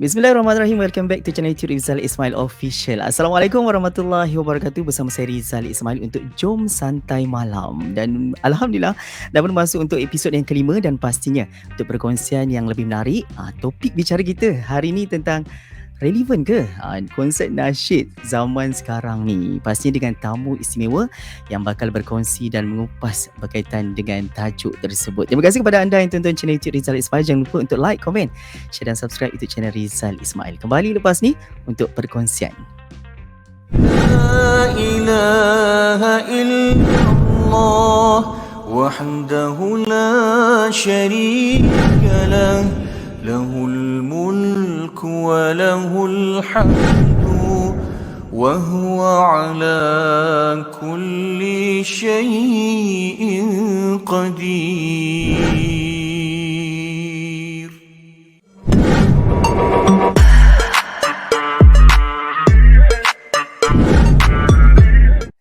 Bismillahirrahmanirrahim. Welcome back to channel YouTube Rizal Ismail Official. Assalamualaikum warahmatullahi wabarakatuh. Bersama saya Rizal Ismail untuk Jom Santai Malam. Dan Alhamdulillah dah bermasuk untuk episod yang kelima dan pastinya untuk perkongsian yang lebih menarik. Topik bicara kita hari ini tentang relevan ke konsert nasyid zaman sekarang ni? Pastinya dengan tamu istimewa yang bakal berkongsi dan mengupas berkaitan dengan tajuk tersebut. Terima kasih kepada anda yang tonton channel YouTube Rizal Ismail. Jangan lupa untuk like, komen, share dan subscribe YouTube channel Rizal Ismail. Kembali lepas ni untuk perkongsian. La ilaha illallah wahdahu la syarika lah lahul mulku wa lahul hamdu wa huwa ala kulli syai'in qadir.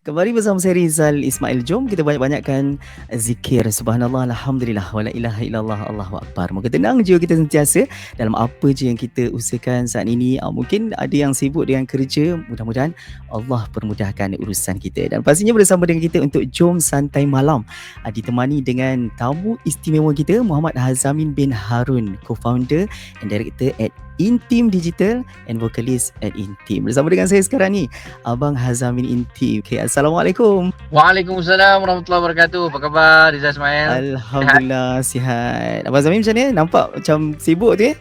Kembali bersama saya Rizal Ismail. Jom kita banyak-banyakkan zikir. Subhanallah, alhamdulillah, wala ilaha illallah, Allahu akbar. Moga tenang jiwa kita sentiasa dalam apa je yang kita usahakan saat ini. Mungkin ada yang sibuk dengan kerja, mudah-mudahan Allah permudahkan urusan kita. Dan pastinya bersama dengan kita untuk Jom Santai Malam, ditemani dengan tamu istimewa kita, Muhammad Hazamin bin Harun, co-founder and director at Intim Digital and vocalist at Intim. Bersama dengan saya sekarang ni, Abang Hazamin Intim. Okay, Assalamualaikum. Waalaikumsalam warahmatullahi wabarakatuh. Apa khabar Rizal Ismail? Alhamdulillah sihat. Abang Hazamin macam ni? Nampak macam sibuk tu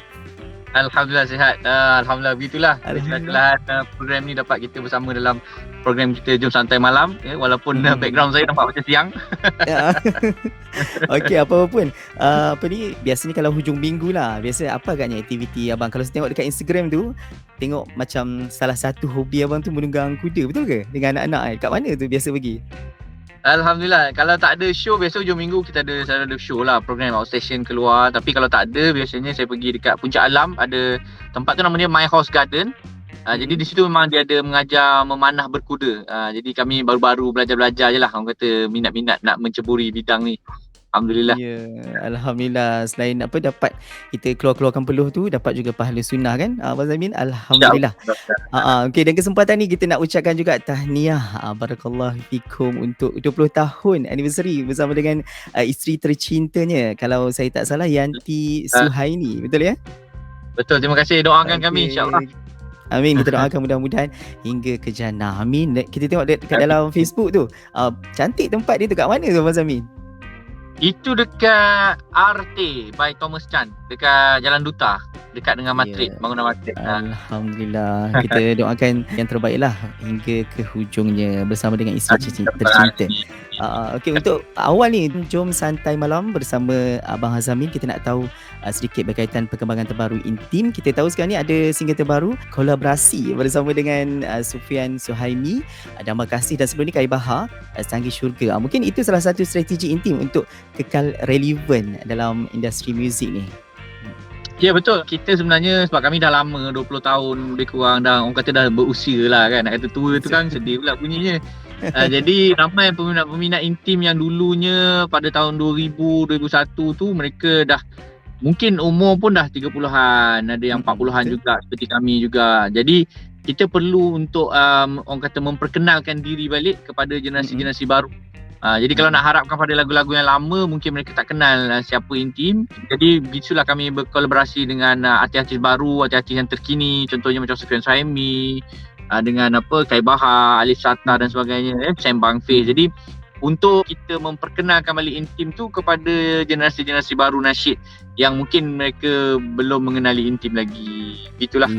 Alhamdulillah sihat. Alhamdulillah begitulah. Alhamdulillah. Program ni dapat kita bersama dalam program kita Jom Santai Malam, walaupun background saya nampak macam siang. Ya. Okey, apa pun. Apa ni, biasanya kalau hujung minggu lah, biasa apa agaknya aktiviti abang? Kalau saya tengok dekat Instagram tu, tengok macam salah satu hobi abang tu menunggang kuda, betul ke? Dengan anak-anak kat mana tu biasa pergi? Alhamdulillah. Kalau tak ada show, biasa hujung minggu kita selalu ada show lah, program outstation keluar. Tapi kalau tak ada, biasanya saya pergi dekat Puncak Alam. Ada tempat tu namanya My Horse Garden. Jadi di situ memang dia ada mengajar memanah berkuda. Jadi kami baru-baru belajar-belajar je lah. Orang kata minat-minat nak menceburi bidang ni. Alhamdulillah. Ya, Alhamdulillah. Selain apa dapat kita keluar-keluarkan peluh tu, dapat juga pahala sunnah kan, Abang Zamin? Alhamdulillah. Okey, dan kesempatan ni kita nak ucapkan juga tahniah, barakallahu fikum, untuk 20 tahun anniversary bersama dengan isteri tercintanya. Kalau saya tak salah, Yanti Suhaini, betul ya? Betul, terima kasih. Doakan kami insya-Allah. Amin, kita doakan mudah-mudahan hingga ke jannah. Amin. Kita tengok dekat dalam Facebook tu, cantik tempat dia tu, kat mana tu Abang Zamin? Itu dekat RT by Thomas Chan, dekat Jalan Duta, dekat dengan Matrik, bangunan Matrik. Alhamdulillah. Kita doakan yang terbaik lah hingga ke hujungnya bersama dengan isteri tercinta. Okey, untuk awal ni Jom Santai Malam bersama Abang Hazamin, kita nak tahu sedikit berkaitan perkembangan terbaru Intim. Kita tahu sekarang ni ada single terbaru kolaborasi bersama dengan Sufian Suhaimi, Damba Kasih, dan sebelum ni Kai Bahar, Tanggi Syurga. Mungkin itu salah satu strategi Intim untuk kekal relevan dalam industri muzik ni. Ya betul, kita sebenarnya sebab kami dah lama 20 tahun lebih kurang, dah orang kata dah berusia lah kan. Nak kata tua tu kan sedih pula bunyinya. Jadi ramai peminat-peminat Intim yang dulunya pada tahun 2000, 2001 tu mereka dah mungkin umur pun dah 30-an, ada yang 40-an juga seperti kami juga. Jadi kita perlu untuk orang kata memperkenalkan diri balik kepada generasi-generasi baru. Jadi kalau nak harapkan pada lagu-lagu yang lama, mungkin mereka tak kenal siapa Intim. Jadi begitulah kami berkolaborasi dengan artis-artis baru, artis-artis yang terkini. Contohnya macam Sufian Suhaimi, dengan Kai Bahar, Alif Sattar dan sebagainya, Sembang Face. Jadi untuk kita memperkenalkan balik Intim tu kepada generasi-generasi baru nasyid yang mungkin mereka belum mengenali Intim lagi. Itulah.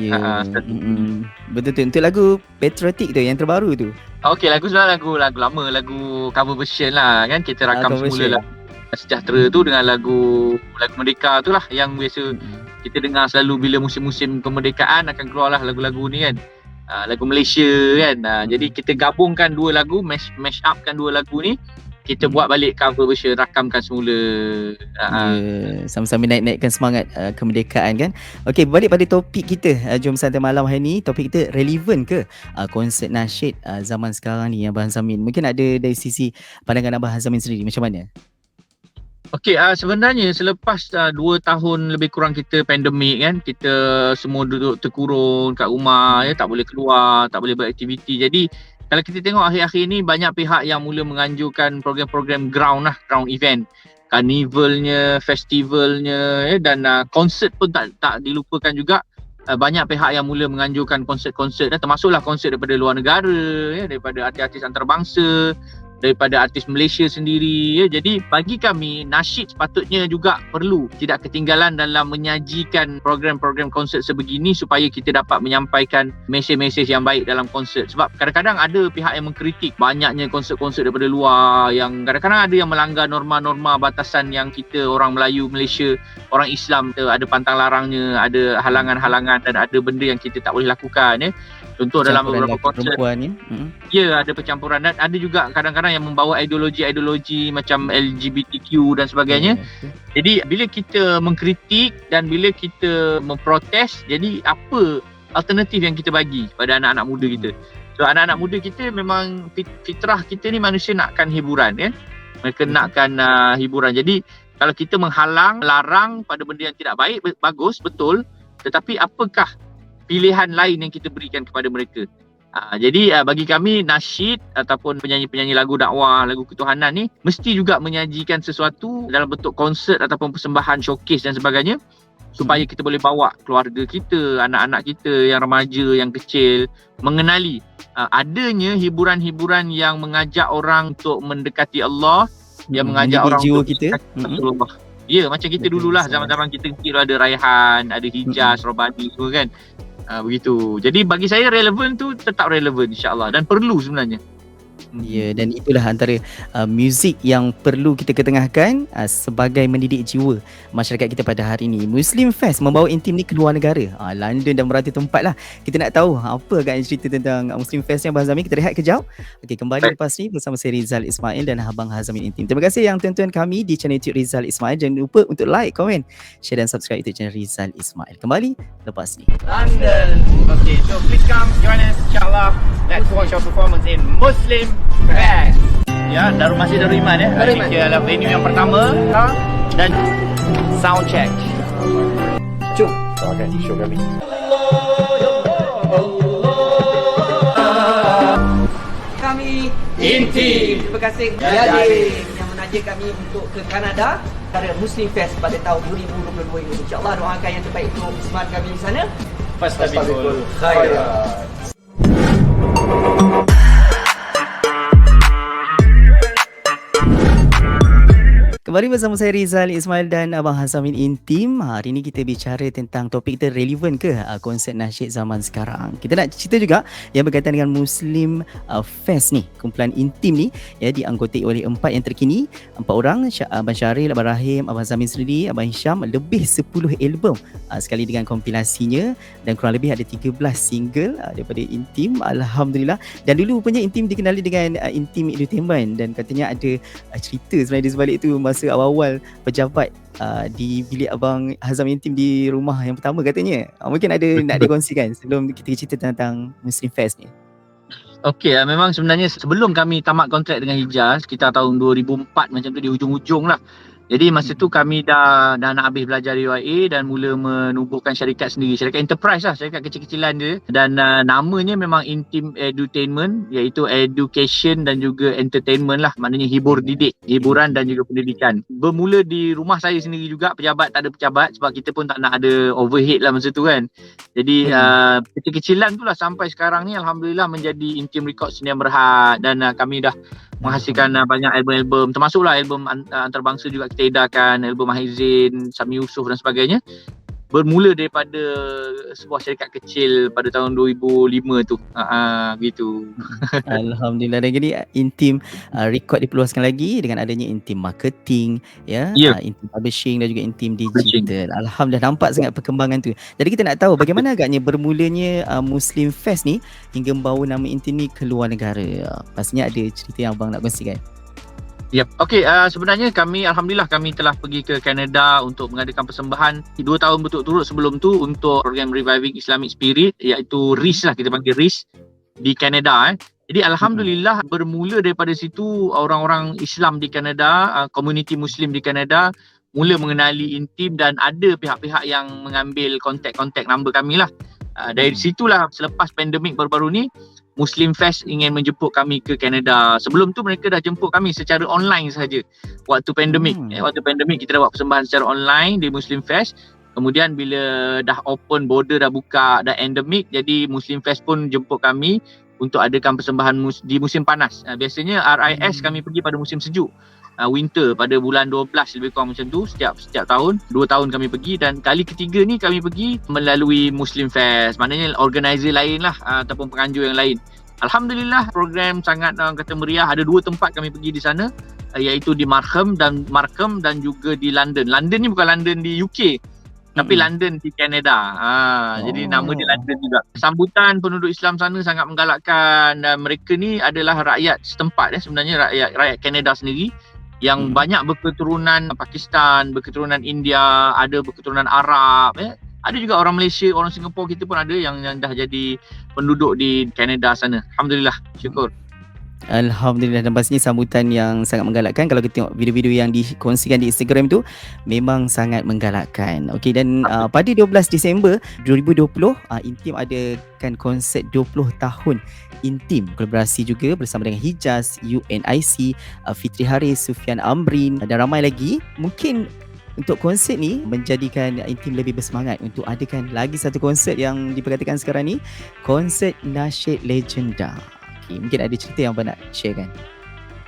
Betul tu. Untuk lagu Patriotic tu yang terbaru tu. Okey, lagu sebenarnya lagu lama, lagu cover version lah kan. Kita rakam semula lah Sejahtera tu dengan lagu Merdeka tu lah yang biasa kita dengar selalu bila musim-musim kemerdekaan akan keluarlah lagu-lagu ni kan. Lagu Malaysia kan. Jadi kita gabungkan dua lagu, mash upkan dua lagu ni, kita buat balik cover version, rakamkan semula. Sama-sama naikkan semangat kemerdekaan kan. Okey, balik pada topik kita Jom Santai Malam hari ni. Topik kita relevan ke konsert nasyid zaman sekarang ni Abang Hazamin? Mungkin ada dari sisi pandangan Abang Hazamin sendiri, macam mana? Okey, sebenarnya selepas 2 tahun lebih kurang kita pandemik kan, kita semua duduk terkurung kat rumah ya, tak boleh keluar, tak boleh beraktiviti. Jadi kalau kita tengok akhir-akhir ni banyak pihak yang mula menganjurkan program-program ground event. Karnivalnya, festivalnya ya, dan konsert pun tak dilupakan juga. Banyak pihak yang mula menganjurkan konsert-konsert termasuklah konsert daripada luar negara ya, daripada artis-artis antarabangsa, daripada artis Malaysia sendiri ya. Jadi bagi kami nasyid sepatutnya juga perlu tidak ketinggalan dalam menyajikan program-program konsert sebegini supaya kita dapat menyampaikan mesej-mesej yang baik dalam konsert. Sebab kadang-kadang ada pihak yang mengkritik banyaknya konsert-konsert daripada luar, yang kadang-kadang ada yang melanggar norma-norma batasan yang kita orang Melayu Malaysia, orang Islam ada pantang larangnya, ada halangan-halangan dan ada benda yang kita tak boleh lakukan ya. Contoh dalam beberapa konsert ya. Ya, ada percampuran dan ada juga kadang-kadang yang membawa ideologi-ideologi macam LGBTQ dan sebagainya. Jadi bila kita mengkritik dan bila kita memprotes, jadi apa alternatif yang kita bagi pada anak-anak muda kita? So anak-anak muda kita memang fitrah kita ni manusia nakkan hiburan kan. Mereka nakkan hiburan. Jadi kalau kita menghalang, larang pada benda yang tidak baik, bagus, betul. Tetapi apakah pilihan lain yang kita berikan kepada mereka? Jadi bagi kami nasyid ataupun penyanyi-penyanyi lagu dakwah, lagu ketuhanan ni mesti juga menyajikan sesuatu dalam bentuk konsert ataupun persembahan showcase dan sebagainya supaya kita boleh bawa keluarga kita, anak-anak kita yang remaja, yang kecil mengenali adanya hiburan-hiburan yang mengajak orang untuk mendekati Allah, yang mengajak orang jiwa untuk kita. Rasulullah. Ya, macam kita dululah zaman-zaman kita kecil ada Raihan, ada Hijaz, Robani semua kan. Begitu. Jadi bagi saya relevan tu tetap relevan insya-Allah dan perlu sebenarnya. Ya, dan itulah antara muzik yang perlu kita ketengahkan sebagai mendidik jiwa masyarakat kita pada hari ini. Muslim Fest membawa intim ni ke luar negara, London dan merata tempat lah. Kita nak tahu apa agaknya cerita tentang Muslim Fest ni Abang Hazamin. Kita rehat kejap. Okey, kembali lepas ni bersama saya Rizal Ismail dan Abang Hazamin Intim. Terima kasih yang tonton kami di channel YouTube Rizal Ismail. Jangan lupa untuk like, komen, share dan subscribe YouTube channel Rizal Ismail. Kembali lepas ni. London. Okay, so please come join us insyaAllah. Let's watch our performance in Muslim Fest. Ya, Masjid Darul Iman ya. Ini adalah venue yang pertama dan Sound check. Jom. Show kami. Kami Intim. Terima kasih Yadin yang menaja kami untuk ke Kanada pada Muslim Fest pada tahun 2022 ini. InsyaAllah doakan yang terbaik untuk semangat kami di sana. Fastabikul khairat. Kembali bersama saya Rizal Ismail dan Abang Hazamin Intim. Hari ini kita bicara tentang topik kita relevan ke konsert nasyid zaman sekarang. Kita nak cerita juga yang berkaitan dengan Muslim Fest ni, kumpulan intim ni ya, dianggotai oleh 4 yang terkini, 4 orang, Abang Syaril, Abang Rahim, Abang Hazamin sendiri, Abang Hisham, lebih 10 album sekali dengan kompilasinya dan kurang lebih ada 13 single daripada Intim. Alhamdulillah. Dan dulu rupanya Intim dikenali dengan Intim Entertainment dan katanya ada cerita sebenarnya di sebalik tu masa awal-awal pejabat di bilik Abang Hazamin Intim di rumah yang pertama katanya. Mungkin ada nak dikongsikan sebelum kita cerita tentang Muslim Fest ni. Okey, memang sebenarnya sebelum kami tamat kontrak dengan Hijaz, kita tahun 2004 macam tu di hujung-hujung lah. Jadi masa tu kami dah nak habis belajar di UIA dan mula menubuhkan syarikat sendiri, syarikat enterprise lah, syarikat kecil-kecilan dia, dan namanya memang Intim Edutainment, iaitu education dan juga entertainment lah, maknanya hibur didik, hiburan dan juga pendidikan. Bermula di rumah saya sendiri juga, pejabat tak ada pejabat sebab kita pun tak nak ada overhead lah masa tu kan. Jadi kecil-kecilan tu lah sampai sekarang ni alhamdulillah menjadi Intim Records Sdn Bhd dan kami dah menghasilkan banyak album-album, termasuklah album antarabangsa juga kita edarkan, album Mahizin, Sami Yusof dan sebagainya. Bermula daripada sebuah syarikat kecil pada tahun 2005 tu. Gitu. Alhamdulillah. Dan jadi Intim record diperluaskan lagi dengan adanya Intim Marketing ya, Intim Publishing dan juga Intim Digital. Alhamdulillah, nampak sangat perkembangan tu. Jadi kita nak tahu bagaimana agaknya bermulanya Muslim Fest ni hingga membawa nama Intim ni ke luar negara. Pastinya ada cerita yang abang nak kongsikan. Yep. Okey, sebenarnya alhamdulillah kami telah pergi ke Kanada untuk mengadakan persembahan 2 tahun berturut-turut sebelum tu untuk program Reviving Islamic Spirit, iaitu RIS lah, kita panggil RIS di Kanada. Jadi alhamdulillah bermula daripada situ orang-orang Islam di Kanada, komuniti Muslim di Kanada mula mengenali Intim dan ada pihak-pihak yang mengambil kontak number kami lah. Dari situlah selepas pandemik baru-baru ni Muslim Fest ingin menjemput kami ke Kanada. Sebelum tu mereka dah jemput kami secara online sahaja. Waktu pandemik, waktu pandemik kita dah buat persembahan secara online di Muslim Fest. Kemudian bila dah open border, dah buka, dah endemik, jadi Muslim Fest pun jemput kami untuk adakan persembahan di musim panas. Biasanya RIS kami pergi pada musim sejuk. Winter pada bulan 12 lebih kurang macam tu setiap tahun. 2 tahun kami pergi dan kali ketiga ni kami pergi melalui Muslim Fest. Maknanya organizer lain lah ataupun penganjur yang lain. Alhamdulillah program sangat kata meriah. Ada 2 tempat kami pergi di sana iaitu di Markham dan juga di London. London ni bukan London di UK. Tapi London di Kanada. Jadi nama dia London juga. Sambutan penduduk Islam sana sangat menggalakkan dan mereka ni adalah rakyat setempat sebenarnya rakyat Kanada sendiri yang banyak berketurunan Pakistan, berketurunan India, ada berketurunan Arab Ada juga orang Malaysia, orang Singapura kita pun ada yang dah jadi penduduk di Kanada sana. Alhamdulillah, syukur. Alhamdulillah, dan pastinya sambutan yang sangat menggalakkan. Kalau kita tengok video-video yang dikongsikan di Instagram tu memang sangat menggalakkan. Okey, dan pada 12 Disember 2020 Intim adakan konsert 20 tahun Intim, kolaborasi juga bersama dengan Hijaz, UNIC, Fitri Haris, Sufian Amrin dan ramai lagi. Mungkin untuk konsert ni menjadikan Intim lebih bersemangat untuk adakan lagi satu konsert yang diperkatakan sekarang ni, konsert Nasyid Legenda. Mungkin ada cerita yang abang nak sharekan.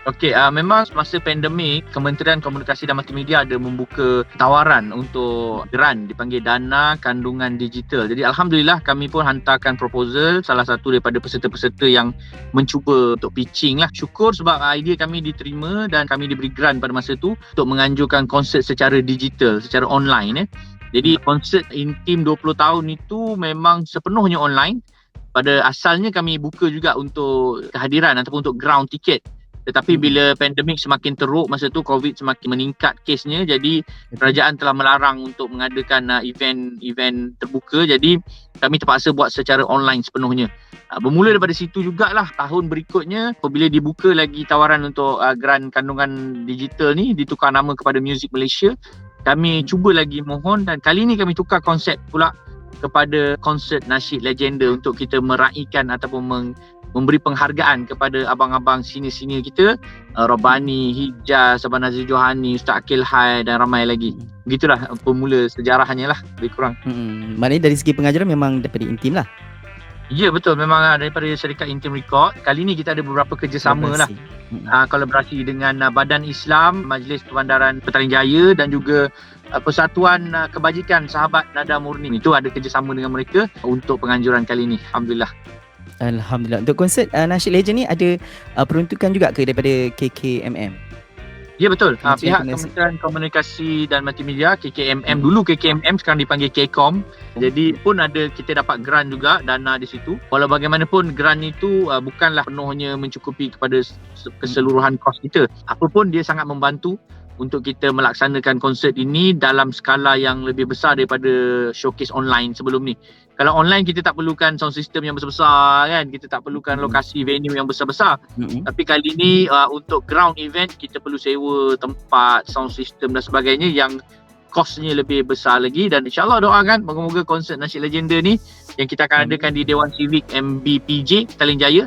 Okey, memang masa pandemik Kementerian Komunikasi dan Multimedia ada membuka tawaran untuk grant dipanggil Dana Kandungan Digital. Jadi alhamdulillah kami pun hantarkan proposal, salah satu daripada peserta-peserta yang mencuba untuk pitching lah. Syukur sebab idea kami diterima dan kami diberi grant pada masa tu untuk menganjurkan konsert secara digital, secara online. Jadi konsert Intim 20 tahun itu memang sepenuhnya online. Pada asalnya kami buka juga untuk kehadiran ataupun untuk ground ticket. Tetapi bila pandemik semakin teruk masa tu, COVID semakin meningkat kesnya, jadi kerajaan telah melarang untuk mengadakan event terbuka. Jadi kami terpaksa buat secara online sepenuhnya. Bermula daripada situ jugalah tahun berikutnya apabila dibuka lagi tawaran untuk grant kandungan digital ni, ditukar nama kepada Music Malaysia. Kami cuba lagi mohon dan kali ni kami tukar konsep pula kepada konsert Nasyid Legenda untuk kita meraihkan ataupun memberi penghargaan kepada abang-abang senior-senior kita, Rabbani, Hijaz, Abang Nazir Johani, Ustaz Akil Hai dan ramai lagi. Begitulah pemula sejarahnya lah, lebih kurang. Maknanya dari segi pengajaran memang daripada Intim lah. Ya, betul, memang daripada syarikat Intim Record. Kali ni kita ada beberapa kerjasama lah. Kolaborasi dengan Badan Islam, Majlis Perbandaran Petaling Jaya dan juga Persatuan Kebajikan Sahabat Nada Murni. Itu ada kerjasama dengan mereka untuk penganjuran kali ni. Alhamdulillah. Alhamdulillah. Untuk konsert Nasyid Legend ni ada peruntukan juga ke daripada KKMM? Ya, betul. Pihak Kementerian Komunikasi dan Multimedia, KKMM, dulu KKMM, sekarang dipanggil KCOM. Jadi pun kita dapat grant juga, dana di situ. Walau bagaimanapun grant itu bukanlah penuhnya mencukupi kepada keseluruhan kos kita. Apapun dia sangat membantu untuk kita melaksanakan konsert ini dalam skala yang lebih besar daripada showcase online sebelum ni. Kalau online kita tak perlukan sound system yang besar-besar kan, kita tak perlukan lokasi venue yang besar-besar. Tapi kali ni untuk ground event kita perlu sewa tempat, sound system dan sebagainya yang kosnya lebih besar lagi. Dan insyaAllah doakan moga-moga konsert Nasyid Legenda ni yang kita akan adakan di Dewan Civic MBPJ Petaling Jaya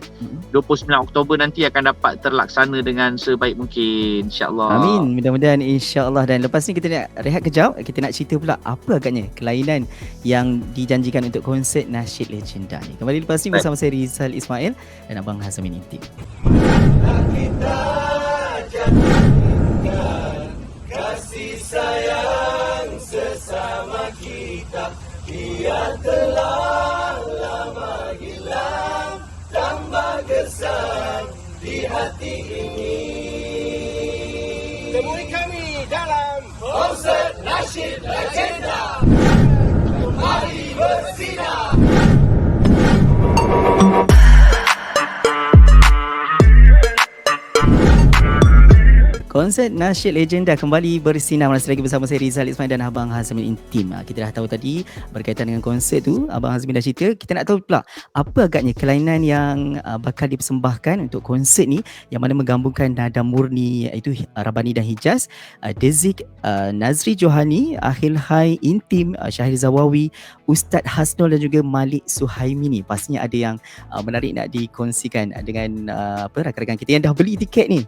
29 Oktober nanti akan dapat terlaksana dengan sebaik mungkin, insyaAllah. Amin, mudah-mudahan insyaAllah. Dan lepas ni kita nak rehat kejap, kita nak cerita pula apa agaknya kelainan yang dijanjikan untuk konsert Nasyid Legenda ni. Kembali lepas ni bersama saya Rizal Ismail dan Abang Hazamin Intim. Kita jadikan kasih sayang sesama kita, dia telah lama hilang, tambah gersang di hati ini. Temui kami dalam konsert Nasyid Legenda. Mari bersinar. Konsert Nasyid Legenda kembali bersinar masih lagi bersama saya Rizal Ismail dan Abang Hazmin Intim. Kita dah tahu tadi berkaitan dengan konsert tu, Abang Hazmin dah cerita. Kita nak tahu pula apa agaknya kelainan yang bakal dipersembahkan untuk konsert ni, yang mana menggabungkan nada murni iaitu Rabani dan Hijaz, Dezik, Nazri Johani, Akhil Hai, Intim, Syahir Zawawi, Ustaz Hasnul dan juga Malik Suhaimi ni. Pastinya ada yang menarik nak dikongsikan dengan rakan-rakan kita yang dah beli tiket ni.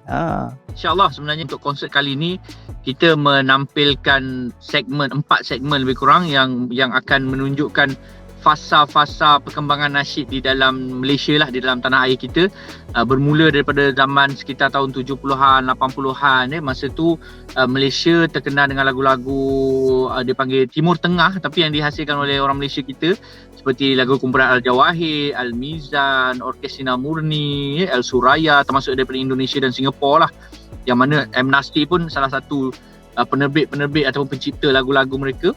InsyaAllah sebenarnya untuk konsert kali ni kita menampilkan 4 segmen lebih kurang yang akan menunjukkan fasa-fasa perkembangan nasyid di dalam Malaysia lah, di dalam tanah air kita. Bermula daripada zaman sekitar tahun 70-an, 80-an. Masa tu Malaysia terkenal dengan lagu-lagu dipanggil Timur Tengah tapi yang dihasilkan oleh orang Malaysia kita, seperti lagu kumpulan Al-Jawahir, Al-Mizan, Orkes Sinar Murni, El Suraya, termasuk daripada Indonesia dan Singapura lah. Yang mana M. Nasri pun salah satu penerbit ataupun pencipta lagu-lagu mereka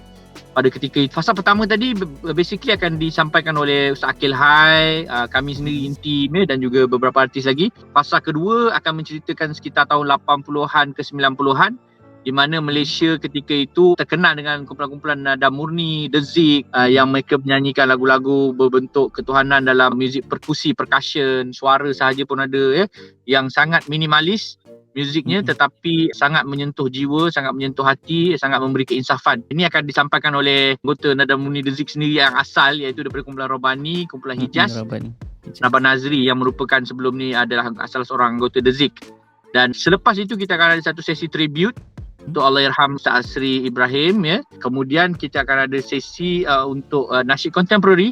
pada ketika itu. Fasa pertama tadi basically akan disampaikan oleh Ustaz Akhil Hai, kami sendiri Intim dan juga beberapa artis lagi. Fasa kedua akan menceritakan sekitar tahun 80-an ke 90-an, di mana Malaysia ketika itu terkenal dengan kumpulan-kumpulan nada murni, Dezik, yang mereka menyanyikan lagu-lagu berbentuk ketuhanan dalam muzik perkusi, percussion, suara sahaja pun ada, yang sangat minimalis muziknya tetapi sangat menyentuh jiwa, sangat menyentuh hati, sangat memberi keinsafan. Ini akan disampaikan oleh anggota nada murni Dezik sendiri yang asal, iaitu daripada kumpulan Rabani, kumpulan Hijaz, Nabah Nazri yang merupakan sebelum ni adalah asal seorang anggota Dezik. Dan selepas itu kita akan ada satu sesi tribute untuk Allahyarham Ustaz Asri Ibrahim, Kemudian kita akan ada sesi untuk nasyid contemporary,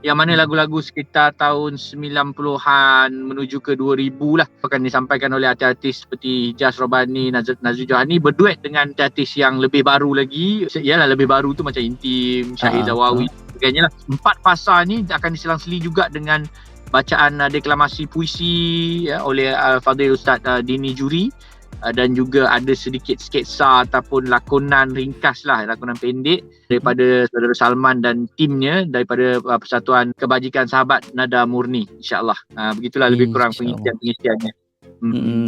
yang mana lagu-lagu sekitar tahun 90-an menuju ke 2000 lah akan disampaikan oleh artis-artis seperti Hijaz, Rabani, Nazri Johani berduet dengan artis yang lebih baru lagi. Yalah, lebih baru tu macam Intim, Syahir Zawawi, sebagainya lah. 4 fasa ni akan diselang-seli juga dengan bacaan deklamasi puisi oleh Fadil Ustaz Dini Juri, dan juga ada sedikit sketsa ataupun lakonan ringkas lah, lakonan pendek daripada saudara Salman dan timnya daripada Persatuan Kebajikan Sahabat Nada Murni, insyaAllah. Begitulah lebih kurang pengisiannya.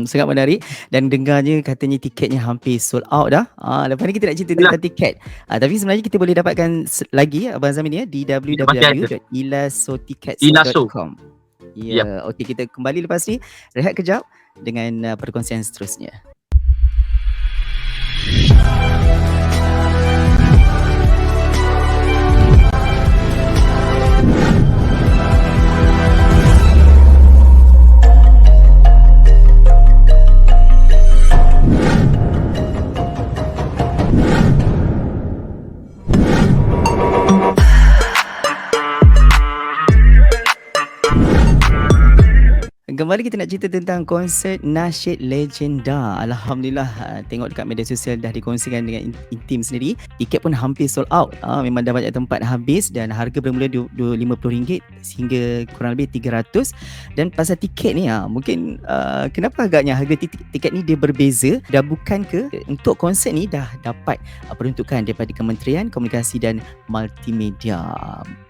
Sangat menarik. Dan dengarnya katanya tiketnya hampir sold out dah. Lepas ni kita nak cerita tentang tiket. Tapi sebenarnya kita boleh dapatkan lagi Abang Zamin di www.ilasotickets.com. Ya, okey, kita kembali lepas ni. Rehat kejap dengan perkongsian seterusnya. Kembali kita nak cerita tentang konsert Nasyid Legenda. Alhamdulillah, tengok dekat media sosial dah dikongsikan dengan Intim sendiri. Tiket pun hampir sold out. Memang dah banyak tempat habis dan harga bermula RM50 sehingga kurang lebih RM300. Dan pasal tiket ni, mungkin kenapa agaknya harga tiket ni dia berbeza? Dah bukan ke untuk konsert ni dah dapat peruntukan daripada Kementerian Komunikasi dan Multimedia.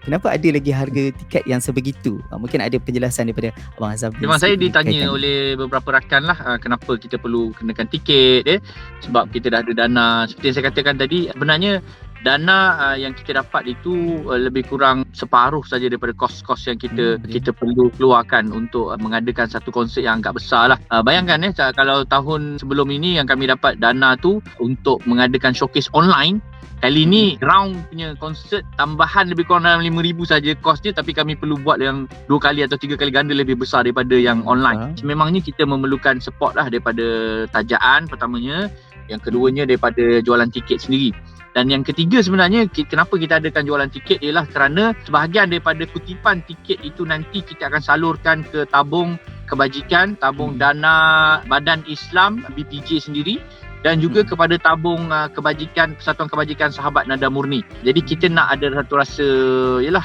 Kenapa ada lagi harga tiket yang sebegitu? Mungkin ada penjelasan daripada Abang Azam. Memang saya ditanya oleh beberapa rakan lah kenapa kita perlu kenakan tiket, sebab kita dah ada dana. Seperti yang saya katakan tadi, sebenarnya dana yang kita dapat itu lebih kurang separuh saja daripada kos-kos yang kita perlu keluarkan untuk mengadakan satu konsert yang agak besar lah. Bayangkan kalau tahun sebelum ini yang kami dapat dana tu untuk mengadakan showcase online, kali ni ground punya konsert tambahan lebih kurang dalam RM5,000 saja kosnya, tapi kami perlu buat yang 2 kali atau 3 kali ganda lebih besar daripada yang online. Memangnya kita memerlukan support lah daripada tajaan pertamanya, yang keduanya daripada jualan tiket sendiri. Dan yang ketiga sebenarnya kenapa kita adakan jualan tiket ialah kerana sebahagian daripada kutipan tiket itu nanti kita akan salurkan ke tabung kebajikan, tabung dana Badan Islam BPJ sendiri, dan juga kepada tabung kebajikan Persatuan Kebajikan Sahabat Nada Murni. Jadi kita nak ada satu rasa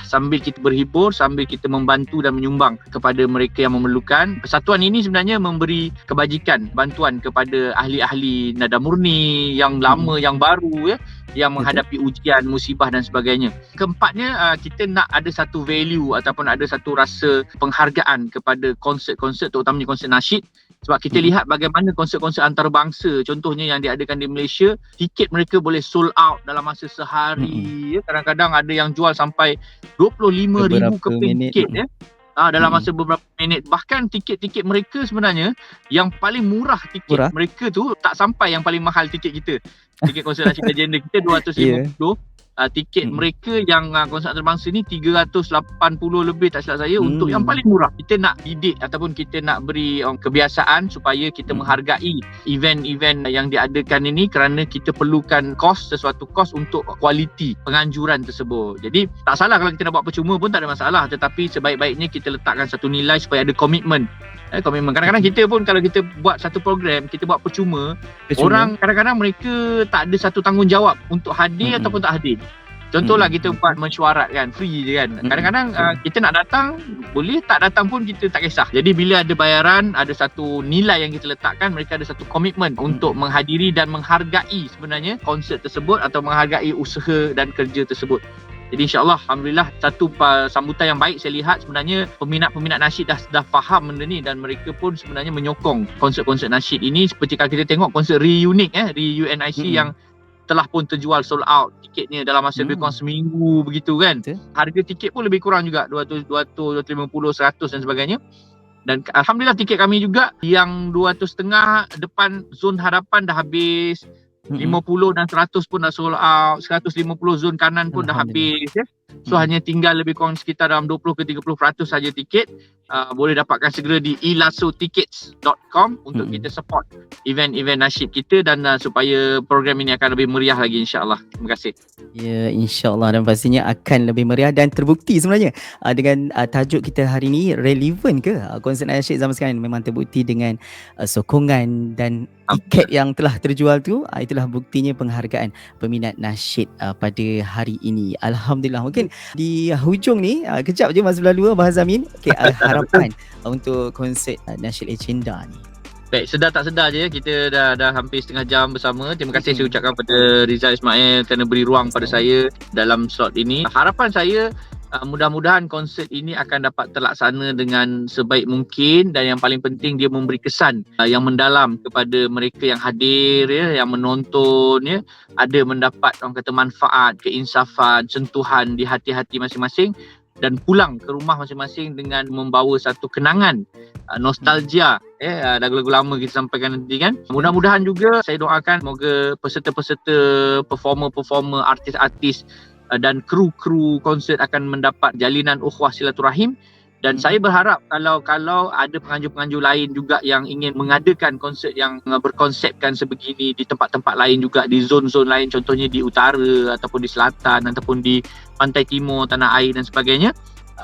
sambil kita berhibur, sambil kita membantu dan menyumbang kepada mereka yang memerlukan. Persatuan ini sebenarnya memberi kebajikan, bantuan kepada ahli-ahli nada murni yang lama, yang baru, yang menghadapi ujian, musibah dan sebagainya. Keempatnya, kita nak ada satu value ataupun ada satu rasa penghargaan kepada konsert-konsert, terutamanya konsert nasyid Sebab kita lihat bagaimana konsert-konsert antarabangsa, contohnya yang diadakan di Malaysia, tiket mereka boleh sold out dalam masa sehari. Kadang-kadang ada yang jual sampai 25,000 Beberapa keping minit. tiket dalam masa beberapa minit. Bahkan tiket-tiket mereka sebenarnya yang paling murah tiket mereka tu tak sampai yang paling mahal tiket kita. Tiket konsert Nasyid Legenda kita 250. Tiket mereka yang konsert antarabangsa ni 380 lebih tak silap saya untuk yang paling murah. Kita nak didik ataupun kita nak beri kebiasaan supaya kita menghargai event-event yang diadakan ini kerana kita perlukan sesuatu kos untuk kualiti penganjuran tersebut. Jadi tak salah kalau kita nak buat percuma pun tak ada masalah, tetapi sebaik-baiknya kita letakkan satu nilai supaya ada komitmen. Komitmen. Kadang-kadang kita pun kalau kita buat satu program, kita buat percuma, orang kadang-kadang mereka tak ada satu tanggungjawab untuk hadir ataupun tak hadir. Contohlah kita buat mesyuarat kan, free je kan. Kadang-kadang kita nak datang, boleh, tak datang pun kita tak kisah. Jadi bila ada bayaran, ada satu nilai yang kita letakkan, mereka ada satu komitmen untuk menghadiri dan menghargai sebenarnya konsert tersebut atau menghargai usaha dan kerja tersebut. Jadi insyaAllah, Alhamdulillah, satu sambutan yang baik saya lihat sebenarnya peminat-peminat nasyid dah faham benda ni dan mereka pun sebenarnya menyokong konsert-konsert nasyid ini. Seperti kalau kita tengok konsert Reunic, Reunic yang telah pun terjual sold out tiketnya dalam masa lebih kurang seminggu begitu kan. Harga tiket pun lebih kurang juga 200, 250, 100 dan sebagainya. Dan Alhamdulillah tiket kami juga yang 200.5 depan zon hadapan dah habis. 50 dan 100 pun dah sold out, 150 zon kanan pun dah habis So hanya tinggal lebih kurang sekitar dalam 20 ke 30% saja tiket. Boleh dapatkan segera di elasotickets.com untuk kita support event-event nasyid kita dan supaya program ini akan lebih meriah lagi insya-Allah. Terima kasih. Ya, insya-Allah, dan pastinya akan lebih meriah dan terbukti sebenarnya dengan tajuk kita hari ini, relevan ke konsert nasyid zaman sekarang. Memang terbukti dengan sokongan dan tiket yang telah terjual tu. Itulah buktinya penghargaan peminat nasyid pada hari ini. Alhamdulillah. Mungkin di hujung ni kejap je masa berlalu Abang Azamin. Okay, harapan untuk konsert nasyid Legenda ni. Baik, sedar tak sedar je kita dah hampir setengah jam bersama. Terima kasih saya ucapkan pada Rizal Ismail kerana beri ruang pada saya dalam slot ini. Harapan saya mudah-mudahan konsert ini akan dapat terlaksana dengan sebaik mungkin dan yang paling penting dia memberi kesan yang mendalam kepada mereka yang hadir, yang menonton, ada mendapat orang kata manfaat, keinsafan, sentuhan di hati-hati masing-masing dan pulang ke rumah masing-masing dengan membawa satu kenangan, nostalgia, lagu-lagu lama kita sampaikan nanti kan. Mudah-mudahan juga saya doakan semoga peserta-peserta, performer-performer, artis-artis dan kru-kru konsert akan mendapat jalinan ukhuwah silaturahim. Dan saya berharap kalau ada penganjur-penganjur lain juga yang ingin mengadakan konsert yang berkonsepkan sebegini di tempat-tempat lain juga, di zon-zon lain, contohnya di utara ataupun di selatan ataupun di pantai timur, tanah air dan sebagainya,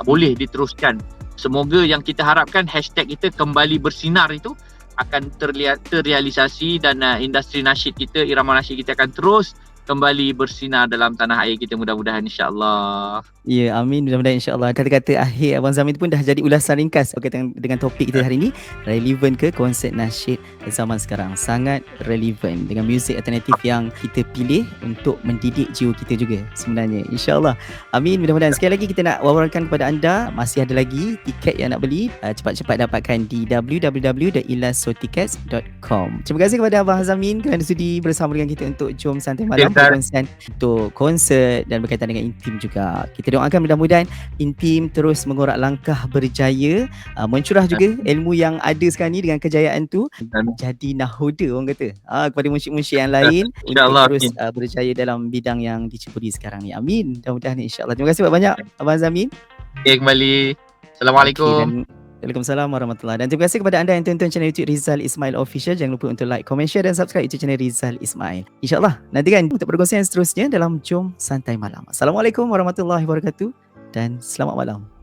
boleh diteruskan. Semoga yang kita harapkan hashtag kita kembali bersinar itu akan terrealisasi dan industri nasyid kita, irama nasyid kita akan terus kembali bersinar dalam tanah air kita, mudah-mudahan insya-Allah. Ya, amin, mudah-mudahan insya-Allah. Kata-kata akhir Abang Zamin pun dah jadi ulasan ringkas berkaitan dengan topik kita hari ini. Relevan ke konsert nasyid zaman sekarang? Sangat relevan dengan muzik alternatif yang kita pilih untuk mendidik jiwa kita juga sebenarnya. Insya-Allah. Amin, mudah-mudahan. Sekali lagi kita nak wawarkan kepada anda, masih ada lagi tiket yang nak beli, cepat-cepat dapatkan di www.elasotickets.com. Terima kasih kepada Abang Zamin kerana sudi bersama dengan kita untuk Jom Santai Malam, perkongsian untuk konsert dan berkaitan dengan Intim juga. Kita doakan mudah-mudahan Intim terus mengorak langkah berjaya, mencurah juga ilmu yang ada sekarang ni dengan kejayaan tu jadi nahoda orang kata kepada musyik-musyik yang lain untuk terus berjaya dalam bidang yang diceburi sekarang ni. Amin. Mudah-mudahan insya-Allah. Terima kasih banyak Abang Zamin. Okay, kembali. Assalamualaikum. Waalaikumsalam warahmatullahi. Dan terima kasih kepada anda yang tonton channel YouTube Rizal Ismail Official. Jangan lupa untuk like, komen, share dan subscribe YouTube channel Rizal Ismail. InsyaAllah nantikan untuk perkongsian seterusnya dalam Jom Santai Malam. Assalamualaikum warahmatullahi wabarakatuh dan selamat malam.